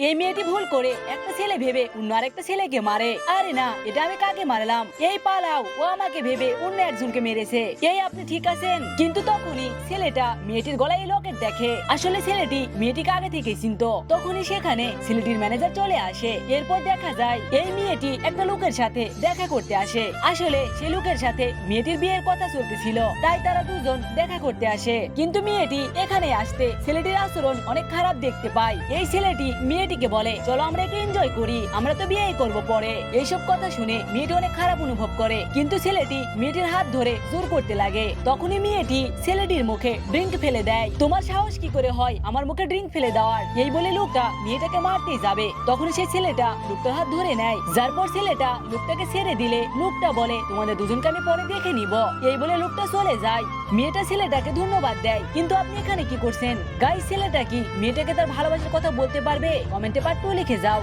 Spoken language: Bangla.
এই মেয়েটি ভুল করে একটা ছেলে ভেবে অন্য আরেকটা ছেলেকে মারে। আরে না, এটা আমি কাকে মারলাম? এই পালাও, ও আমাকে ভেবে অন্য একজনকে মেরেছে। এই আপনি ঠিক আছেন? কিন্তু তখনই ছেলেটা মেয়েটির গলায় লকেট দেখে। আসলে ছেলেটি মেয়েটিকে আগে থেকে চিনতো। তখনই সেখানে ছেলেটির ম্যানেজার চলে আসে। এরপর দেখা যায় এই মেয়েটি একটা লোকের সাথে দেখা করতে আসে। আসলে সেই লোকের সাথে মেয়েটির বিয়ের কথা চলতেছিল, তাই তারা দুজন দেখা করতে আসে। কিন্তু মেয়েটি এখানে আসতে ছেলেটির আচরণ অনেক খারাপ দেখতে পায়। এই ছেলেটি মেয়েটিকে বলে, চলো আমরা একটু এনজয় করি, আমরা তো বিয়েই করবো পরে। এইসব কথা শুনে মেয়েটি অনেক খারাপ অনুভব করে, কিন্তু ছেলেটি মেয়েটির হাত ধরে জোর করতে লাগে। তখনই মেয়েটি ছেলেটির মুখে ড্রিঙ্ক ফেলে দেয়। তোমার সাহস কি করে হয় আমার মুখে ড্রিঙ্ক ফেলে দেওয়ার? এই বলে লোকটা মেয়েটাকে মারতে যাবে। তখন সেই ছেলেটা লোকটার হাত ধরে নেয়। যার পর ছেলেটা লোকটাকে ছেড়ে দিলে লোকটা বলে, তোমাদের দুজনকে আমি পরে দেখে নিব। এই বলে লোকটা চলে যায়। মেয়েটা ছেলেটাকে ধন্যবাদ দেয়। কিন্তু আপনি এখানে কি করছেন গাইস? ছেলেটা কি মেয়েটাকে তার ভালোবাসার কথা বলতে পারবে? কমেন্টে পার্ট 2 লিখে যাও।